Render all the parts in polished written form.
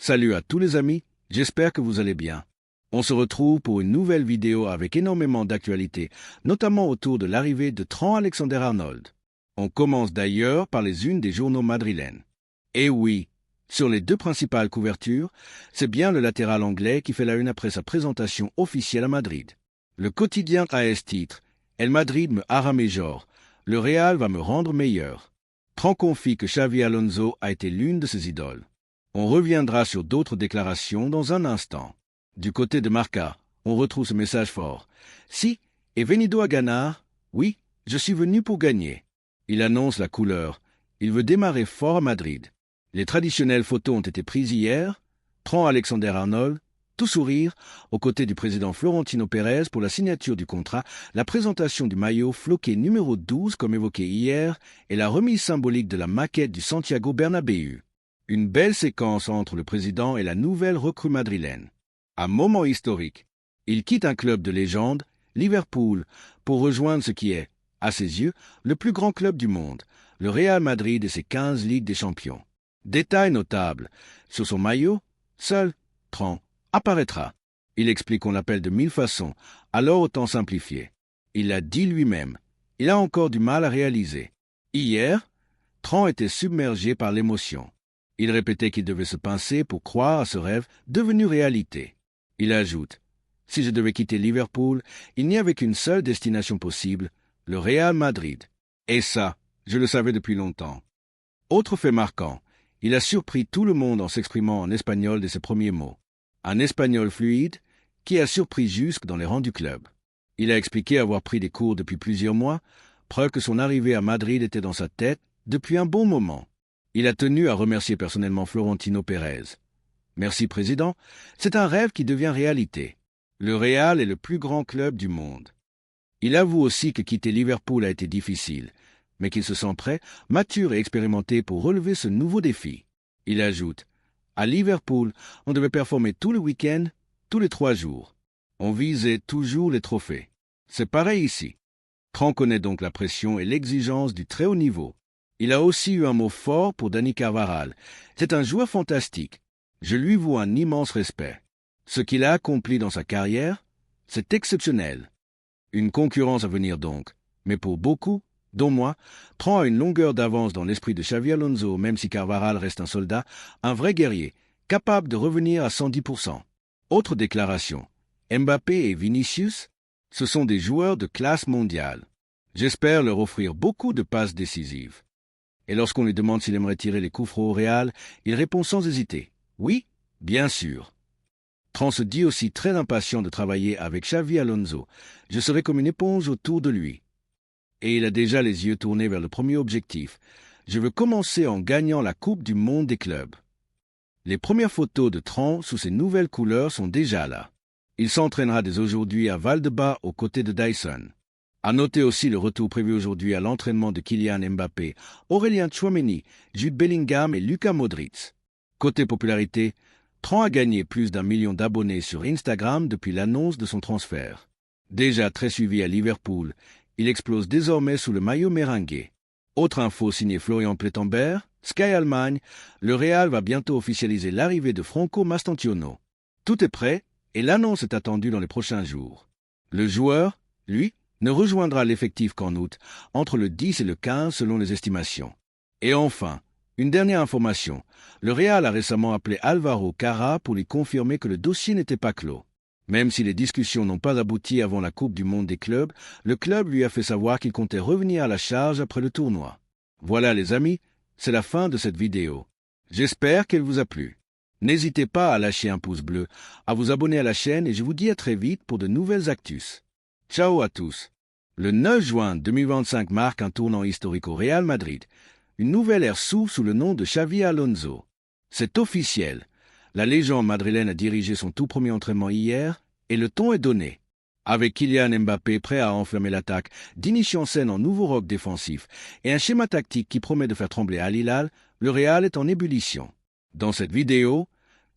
Salut à tous les amis, j'espère que vous allez bien. On se retrouve pour une nouvelle vidéo avec énormément d'actualités, notamment autour de l'arrivée de Trent Alexander-Arnold. On commence d'ailleurs par les unes des journaux madrilènes. Et oui, sur les deux principales couvertures, c'est bien le latéral anglais qui fait la une après sa présentation officielle à Madrid. Le quotidien AS titre « El Madrid me hará mejor, le Real va me rendre meilleur ». Trent confie que Xavi Alonso a été l'une de ses idoles. On reviendra sur d'autres déclarations dans un instant. Du côté de Marca, on retrouve ce message fort. « Si, he venido a ganar, oui, je suis venu pour gagner ». Il annonce la couleur. Il veut démarrer fort à Madrid. Les traditionnelles photos ont été prises hier. Trent Alexander-Arnold, tout sourire, aux côtés du président Florentino Pérez pour la signature du contrat, la présentation du maillot floqué numéro 12 comme évoqué hier et la remise symbolique de la maquette du Santiago Bernabéu. Une belle séquence entre le président et la nouvelle recrue madrilène. Un moment historique. Il quitte un club de légende, Liverpool, pour rejoindre ce qui est, à ses yeux, le plus grand club du monde, le Real Madrid et ses 15 Ligues des Champions. Détail notable, sur son maillot, seul Trent apparaîtra. Il explique qu'on l'appelle de 1000 façons, alors autant simplifier. Il l'a dit lui-même. Il a encore du mal à réaliser. Hier, Trent était submergé par l'émotion. Il répétait qu'il devait se pincer pour croire à ce rêve devenu réalité. Il ajoute « Si je devais quitter Liverpool, il n'y avait qu'une seule destination possible, le Real Madrid. Et ça, je le savais depuis longtemps. » Autre fait marquant, il a surpris tout le monde en s'exprimant en espagnol de ses premiers mots. Un espagnol fluide qui a surpris jusque dans les rangs du club. Il a expliqué avoir pris des cours depuis plusieurs mois, preuve que son arrivée à Madrid était dans sa tête depuis un bon moment. Il a tenu à remercier personnellement Florentino Pérez. « Merci, Président. C'est un rêve qui devient réalité. Le Real est le plus grand club du monde. » Il avoue aussi que quitter Liverpool a été difficile, mais qu'il se sent prêt, mature et expérimenté pour relever ce nouveau défi. Il ajoute « À Liverpool, on devait performer tous les week-ends, tous les 3 jours. On visait toujours les trophées. C'est pareil ici. » Trent connaît donc la pression et l'exigence du très haut niveau. Il a aussi eu un mot fort pour Dani Carvajal. C'est un joueur fantastique. Je lui voue un immense respect. Ce qu'il a accompli dans sa carrière, c'est exceptionnel. Une concurrence à venir donc. Mais pour beaucoup, dont moi, Trent a une longueur d'avance dans l'esprit de Xavi Alonso, même si Carvajal reste un soldat, un vrai guerrier, capable de revenir à 110%. Autre déclaration. Mbappé et Vinicius, ce sont des joueurs de classe mondiale. J'espère leur offrir beaucoup de passes décisives. Et lorsqu'on lui demande s'il aimerait tirer les coups francs au Real, il répond sans hésiter. Oui, bien sûr. Trent se dit aussi très impatient de travailler avec Xavi Alonso. Je serai comme une éponge autour de lui. Et il a déjà les yeux tournés vers le premier objectif. Je veux commencer en gagnant la Coupe du Monde des clubs. Les premières photos de Trent sous ses nouvelles couleurs sont déjà là. Il s'entraînera dès aujourd'hui à Valdebebas aux côtés de Dyson. À noter aussi le retour prévu aujourd'hui à l'entraînement de Kylian Mbappé, Aurélien Tchouaméni, Jude Bellingham et Luka Modric. Côté popularité, Trent a gagné plus d'1 million d'abonnés sur Instagram depuis l'annonce de son transfert. Déjà très suivi à Liverpool, il explose désormais sous le maillot merengue. Autre info signée Florian Plettenberg, Sky Allemagne, le Real va bientôt officialiser l'arrivée de Franco Mastantuono. Tout est prêt et l'annonce est attendue dans les prochains jours. Le joueur, lui, ne rejoindra l'effectif qu'en août, entre le 10 et le 15 selon les estimations. Et enfin, une dernière information. Le Real a récemment appelé Alvaro Cara pour lui confirmer que le dossier n'était pas clos. Même si les discussions n'ont pas abouti avant la Coupe du Monde des clubs, le club lui a fait savoir qu'il comptait revenir à la charge après le tournoi. Voilà les amis, c'est la fin de cette vidéo. J'espère qu'elle vous a plu. N'hésitez pas à lâcher un pouce bleu, à vous abonner à la chaîne et je vous dis à très vite pour de nouvelles actus. Ciao à tous. Le 9 juin 2025 marque un tournant historique au Real Madrid. Une nouvelle ère s'ouvre sous le nom de Xavi Alonso. C'est officiel. La légende madrilène a dirigé son tout premier entraînement hier et le ton est donné. Avec Kylian Mbappé prêt à enflammer l'attaque, d'initier en scène en nouveau rock défensif et un schéma tactique qui promet de faire trembler Al Hilal, le Real est en ébullition. Dans cette vidéo,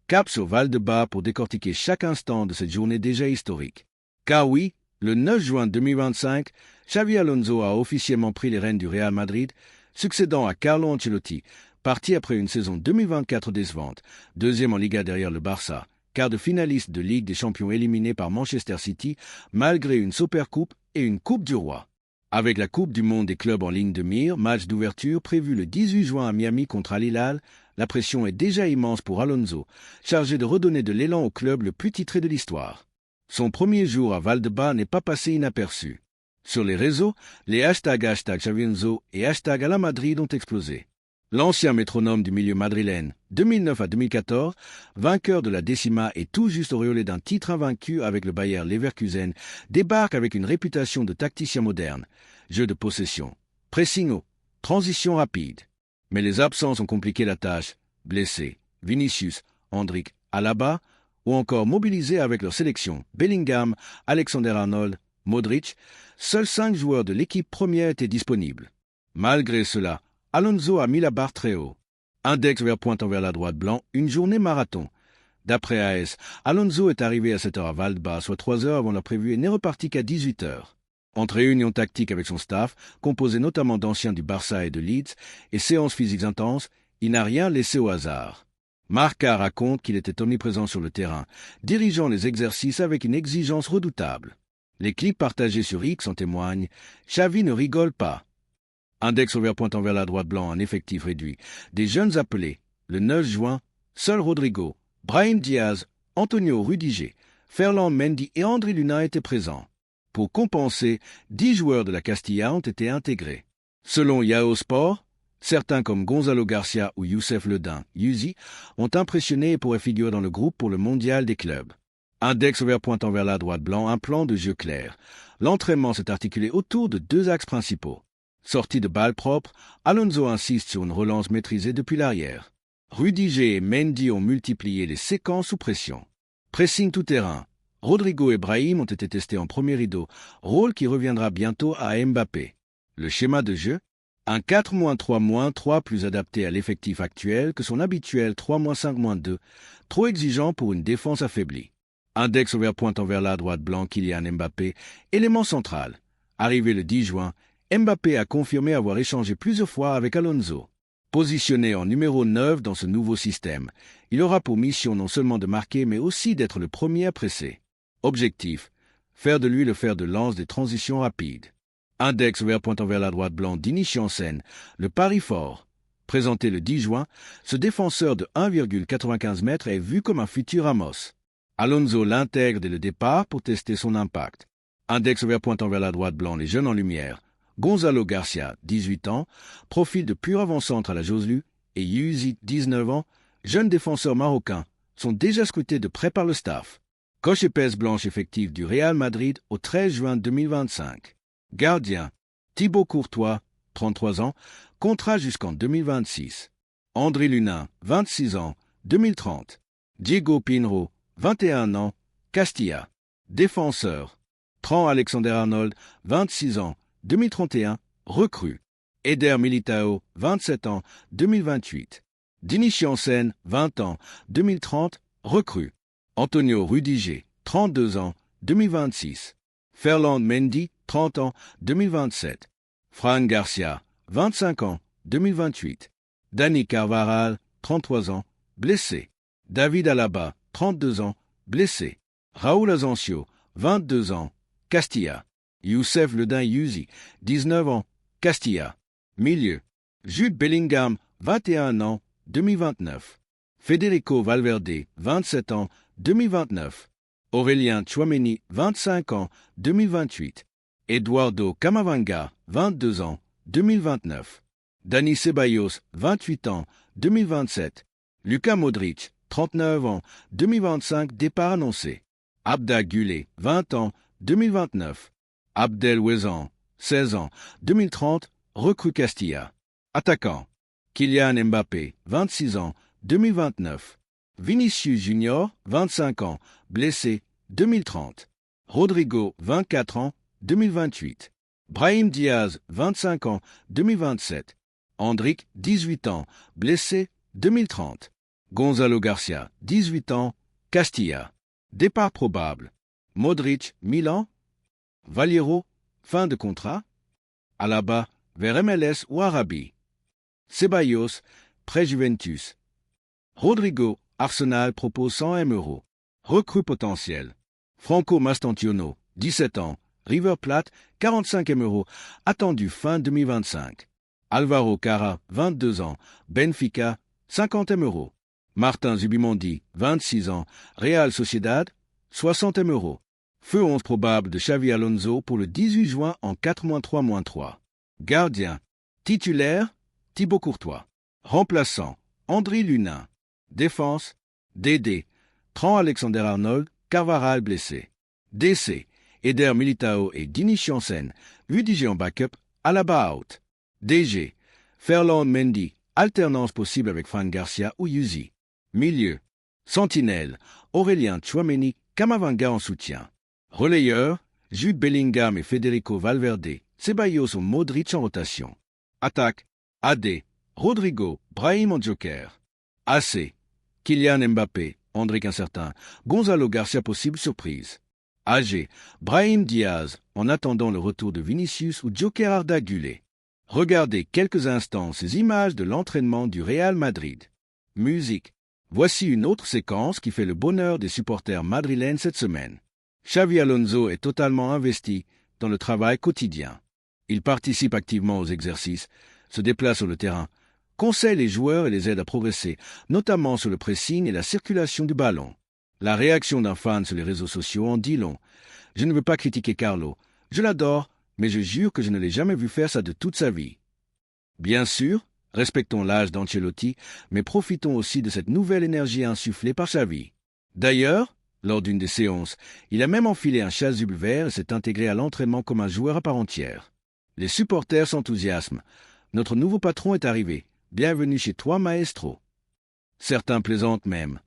cap sur Valdebebas pour décortiquer chaque instant de cette journée déjà historique. Car oui, le 9 juin 2025, Xavi Alonso a officiellement pris les rênes du Real Madrid, succédant à Carlo Ancelotti, Parti après une saison 2024 décevante, deuxième en Liga derrière le Barça, quart de finaliste de Ligue des Champions éliminé par Manchester City, malgré une Supercoupe et une Coupe du Roi. Avec la Coupe du Monde des clubs en ligne de mire, match d'ouverture prévu le 18 juin à Miami contre Al Hilal, la pression est déjà immense pour Alonso, chargé de redonner de l'élan au club le plus titré de l'histoire. Son premier jour à Valdebebas n'est pas passé inaperçu. Sur les réseaux, les hashtags #Xavi et #AlaMadrid ont explosé. L'ancien métronome du milieu madrilène, 2009 à 2014, vainqueur de la Décima et tout juste auréolé d'un titre invaincu avec le Bayer Leverkusen, débarque avec une réputation de tacticien moderne. Jeu de possession, pressing haut, transition rapide. Mais les absences ont compliqué la tâche. Blessés, Vinicius, Endrick, Alaba, ou encore mobilisés avec leur sélection, Bellingham, Alexander-Arnold, Modric, seuls 5 joueurs de l'équipe première étaient disponibles. Malgré cela, Alonso a mis la barre très haut. Index pointant vers la droite blanc, une journée marathon. D'après AS, Alonso est arrivé à 7h à Valdebebas, soit 3 heures avant la prévue, et n'est reparti qu'à 18h. Entre réunions tactiques avec son staff, composé notamment d'anciens du Barça et de Leeds, et séances physiques intenses, il n'a rien laissé au hasard. Marca raconte qu'il était omniprésent sur le terrain, dirigeant les exercices avec une exigence redoutable. Les clips partagés sur X en témoignent. Xavi ne rigole pas. Index pointant vers la droite blanc, un effectif réduit. Des jeunes appelés. Le 9 juin, seul Rodrigo, Brahim Diaz, Antonio Rudiger, Ferland Mendy et André Luna étaient présents. Pour compenser, 10 joueurs de la Castilla ont été intégrés. Selon Yahoo Sport, certains comme Gonzalo Garcia ou Youssef Ledin, Yuzi, ont impressionné et pourraient figurer dans le groupe pour le mondial des clubs. Index pointant vers la droite blanc, un plan de jeu clair. L'entraînement s'est articulé autour de 2 axes principaux. Sortie de balle propre, Alonso insiste sur une relance maîtrisée depuis l'arrière. Rudiger et Mendy ont multiplié les séquences sous pression. Pressing tout-terrain. Rodrigo et Brahim ont été testés en premier rideau, rôle qui reviendra bientôt à Mbappé. Le schéma de jeu, un 4-3-3 plus adapté à l'effectif actuel que son habituel 3-5-2, trop exigeant pour une défense affaiblie. Index pointant vers la droite blanc, Kylian Mbappé, élément central. Arrivé le 10 juin, Mbappé a confirmé avoir échangé plusieurs fois avec Alonso. Positionné en numéro 9 dans ce nouveau système, il aura pour mission non seulement de marquer mais aussi d'être le premier à presser. Objectif, faire de lui le fer de lance des transitions rapides. Index pointant vers la droite blanc d'Inichi en scène, le pari fort. Présenté le 10 juin, ce défenseur de 1,95 m est vu comme un futur Ramos. Alonso l'intègre dès le départ pour tester son impact. Index pointant vers la droite blanc, les jeunes en lumière. Gonzalo Garcia, 18 ans, profil de pur avant-centre à la Joselu, et Yuzi, 19 ans, jeune défenseur marocain, sont déjà scrutés de près par le staff. Coche épaisse blanche effective du Real Madrid au 13 juin 2025. Gardien, Thibaut Courtois, 33 ans, contrat jusqu'en 2026. André Lunin, 26 ans, 2030. Diego Pinro, 21 ans, Castilla. Défenseur, Trent Alexander-Arnold, 26 ans, 2031, recrue. Eder Militao, 27 ans, 2028. Dinichi en scène, 20 ans, 2030, recrue. Antonio Rudiger, 32 ans, 2026. Ferland Mendy, 30 ans, 2027. Fran Garcia, 25 ans, 2028. Dani Carvajal, 33 ans, blessé. David Alaba, 32 ans, blessé. Raúl Asensio, 22 ans, Castilla. Youssef Ledin Yuzi, 19 ans, Castilla. Milieu. Jude Bellingham, 21 ans, 2029. Federico Valverde, 27 ans, 2029. Aurélien Tchouaméni, 25 ans, 2028. Eduardo Camavinga, 22 ans, 2029. Dani Ceballos, 28 ans, 2027. Luka Modric, 39 ans, 2025, départ annoncé. Abda Güler, 20 ans, 2029. Abdel Wezan, 16 ans, 2030, recrue Castilla. Attaquant. Kylian Mbappé, 26 ans, 2029. Vinicius Junior, 25 ans, blessé, 2030. Rodrigo, 24 ans, 2028. Brahim Diaz, 25 ans, 2027. Endrick, 18 ans, blessé, 2030. Gonzalo Garcia, 18 ans, Castilla. Départ probable. Modric, Milan. Valiero, fin de contrat. Alaba, vers MLS ou Arabie. Ceballos, prêt Juventus. Rodrigo, Arsenal propose 100 M €. Recrue potentielle. Franco Mastantuono, 17 ans, River Plate, 45 M €, attendu fin 2025. Alvaro Cara, 22 ans, Benfica, 50 M €. Martin Zubimendi, 26 ans, Real Sociedad, 60 M €. Feu 11 probable de Xavi Alonso pour le 18 juin en 4-3-3. Gardien. Titulaire, Thibaut Courtois. Remplaçant, André Lunin. Défense, Dédé. Trent Alexander-Arnold, Carvajal blessé. DC, Eder Militao et Dini Janssen, Rudiger en backup, Alaba out. DG, Ferland Mendy, alternance possible avec Fran Garcia ou Yuzi. Milieu, Sentinelle, Aurélien Tchouaméni, Camavinga en soutien. Relayeur, Jude Bellingham et Federico Valverde, Ceballos ou Modric en rotation. Attaque, AD, Rodrigo, Brahim en joker. AC, Kylian Mbappé, André incertain, Gonzalo Garcia possible surprise. AG, Brahim Diaz, en attendant le retour de Vinicius ou Joker Arda Güler. Regardez quelques instants ces images de l'entraînement du Real Madrid. Musique. Voici une autre séquence qui fait le bonheur des supporters madrilènes cette semaine. Xavi Alonso est totalement investi dans le travail quotidien. Il participe activement aux exercices, se déplace sur le terrain, conseille les joueurs et les aide à progresser, notamment sur le pressing et la circulation du ballon. La réaction d'un fan sur les réseaux sociaux en dit long. Je ne veux pas critiquer Carlo. Je l'adore, mais je jure que je ne l'ai jamais vu faire ça de toute sa vie. Bien sûr, respectons l'âge d'Ancelotti, mais profitons aussi de cette nouvelle énergie insufflée par Xavi. D'ailleurs, lors d'une des séances, il a même enfilé un chasuble vert et s'est intégré à l'entraînement comme un joueur à part entière. Les supporters s'enthousiasment. Notre nouveau patron est arrivé. Bienvenue chez toi, maestro. Certains plaisantent même.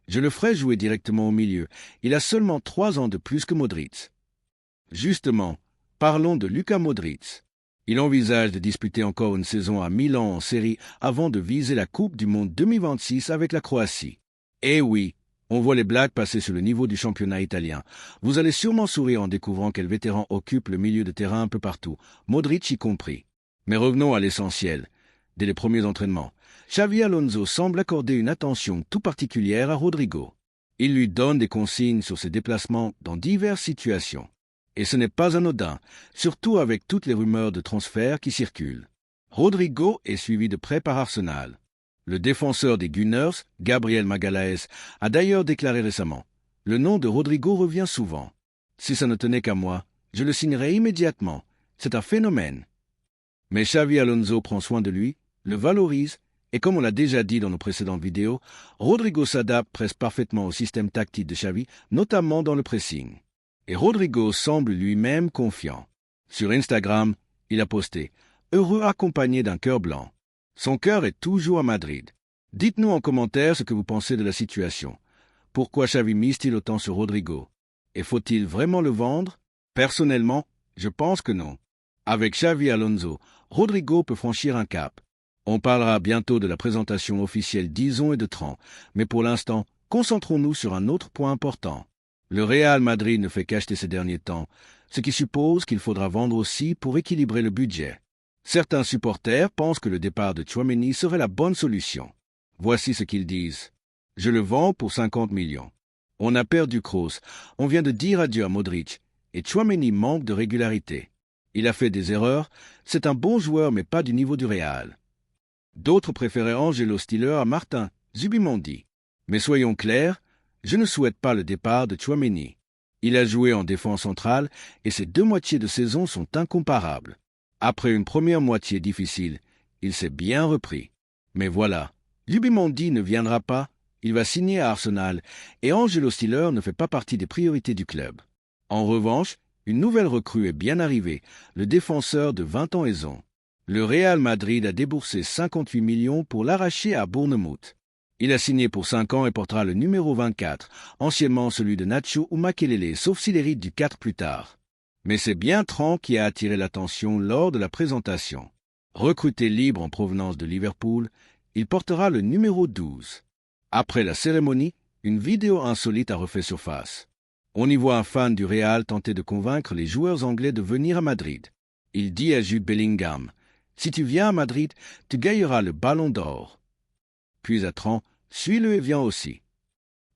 Je le ferai jouer directement au milieu. Il a seulement 3 ans de plus que Modric. Justement, parlons de Luka Modric. Il envisage de disputer encore une saison à Milan en série avant de viser la Coupe du Monde 2026 avec la Croatie. Eh oui, on voit les blagues passer sur le niveau du championnat italien. Vous allez sûrement sourire en découvrant quel vétéran occupe le milieu de terrain un peu partout, Modric y compris. Mais revenons à l'essentiel. Dès les premiers entraînements, Xavi Alonso semble accorder une attention tout particulière à Rodrigo. Il lui donne des consignes sur ses déplacements dans diverses situations. Et ce n'est pas anodin, surtout avec toutes les rumeurs de transfert qui circulent. Rodrigo est suivi de près par Arsenal. Le défenseur des Gunners, Gabriel Magalhaes, a d'ailleurs déclaré récemment « Le nom de Rodrigo revient souvent. Si ça ne tenait qu'à moi, je le signerais immédiatement. C'est un phénomène. » Mais Xavi Alonso prend soin de lui, le valorise, et comme on l'a déjà dit dans nos précédentes vidéos, Rodrigo s'adapte presque parfaitement au système tactique de Xavi, notamment dans le pressing. Et Rodrigo semble lui-même confiant. Sur Instagram, il a posté « Heureux accompagné d'un cœur blanc ». Son cœur est toujours à Madrid. Dites-nous en commentaire ce que vous pensez de la situation. Pourquoi Xavi mise-t-il autant sur Rodrigo? Et faut-il vraiment le vendre? Personnellement, je pense que non. Avec Xavi Alonso, Rodrigo peut franchir un cap. On parlera bientôt de la présentation officielle d'Ison et de Trent, mais pour l'instant, concentrons-nous sur un autre point important. Le Real Madrid ne fait qu'acheter ces derniers temps, ce qui suppose qu'il faudra vendre aussi pour équilibrer le budget. Certains supporters pensent que le départ de Tchouaméni serait la bonne solution. Voici ce qu'ils disent. Je le vends pour 50 millions. On a perdu Kroos, on vient de dire adieu à Modric, et Tchouaméni manque de régularité. Il a fait des erreurs, c'est un bon joueur mais pas du niveau du Real. D'autres préféraient Angelo Stiller à Martin Zubimendi. Mais soyons clairs, je ne souhaite pas le départ de Tchouaméni. Il a joué en défense centrale et ses 2 moitiés de saison sont incomparables. Après une première moitié difficile, il s'est bien repris. Mais voilà, Zubimendi ne viendra pas, il va signer à Arsenal et Angelo Stiller ne fait pas partie des priorités du club. En revanche, une nouvelle recrue est bien arrivée, le défenseur de 20 ans aison. Le Real Madrid a déboursé 58 millions pour l'arracher à Bournemouth. Il a signé pour 5 ans et portera le numéro 24, anciennement celui de Nacho ou Makelele, sauf s'il hérite du 4 plus tard. Mais c'est bien Trent qui a attiré l'attention lors de la présentation. Recruté libre en provenance de Liverpool, il portera le numéro 12. Après la cérémonie, une vidéo insolite a refait surface. On y voit un fan du Real tenter de convaincre les joueurs anglais de venir à Madrid. Il dit à Jude Bellingham « Si tu viens à Madrid, tu gagneras le Ballon d'Or. » puis à Tran, suis-le et viens aussi.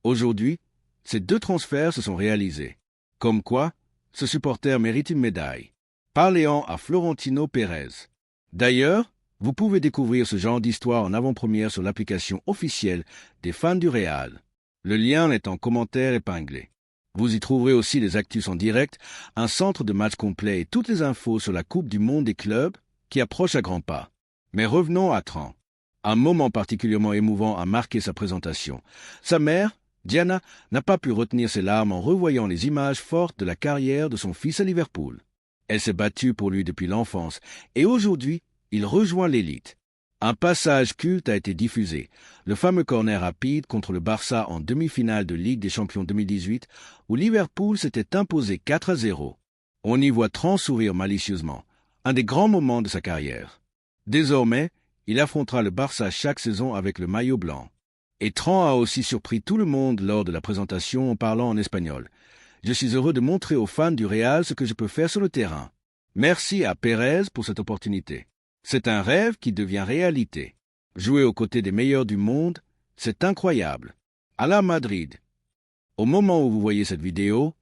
Aujourd'hui, ces 2 transferts se sont réalisés. Comme quoi, ce supporter mérite une médaille. Parléant à Florentino Pérez. D'ailleurs, vous pouvez découvrir ce genre d'histoire en avant-première sur l'application officielle des fans du Real. Le lien est en commentaire épinglé. Vous y trouverez aussi les actus en direct, un centre de match complet et toutes les infos sur la Coupe du Monde des clubs qui approche à grands pas. Mais revenons à Tran. Un moment particulièrement émouvant a marqué sa présentation. Sa mère, Diana, n'a pas pu retenir ses larmes en revoyant les images fortes de la carrière de son fils à Liverpool. Elle s'est battue pour lui depuis l'enfance et aujourd'hui, il rejoint l'élite. Un passage culte a été diffusé, le fameux corner rapide contre le Barça en demi-finale de Ligue des Champions 2018 où Liverpool s'était imposé 4-0. On y voit Tran sourire malicieusement, un des grands moments de sa carrière. Désormais, il affrontera le Barça chaque saison avec le maillot blanc. Et Tran a aussi surpris tout le monde lors de la présentation en parlant en espagnol. Je suis heureux de montrer aux fans du Real ce que je peux faire sur le terrain. Merci à Pérez pour cette opportunité. C'est un rêve qui devient réalité. Jouer aux côtés des meilleurs du monde, c'est incroyable. À la Madrid. Au moment où vous voyez cette vidéo,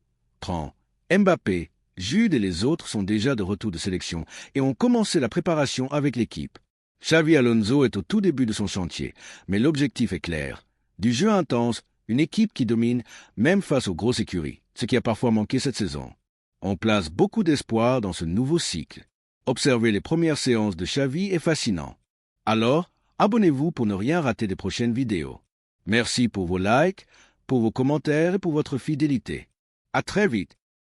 Tran, Mbappé, Jude et les autres sont déjà de retour de sélection et ont commencé la préparation avec l'équipe. Xavi Alonso est au tout début de son chantier, mais l'objectif est clair. Du jeu intense, une équipe qui domine, même face aux grosses écuries, ce qui a parfois manqué cette saison. On place beaucoup d'espoir dans ce nouveau cycle. Observer les premières séances de Xavi est fascinant. Alors, abonnez-vous pour ne rien rater des prochaines vidéos. Merci pour vos likes, pour vos commentaires et pour votre fidélité. À très vite.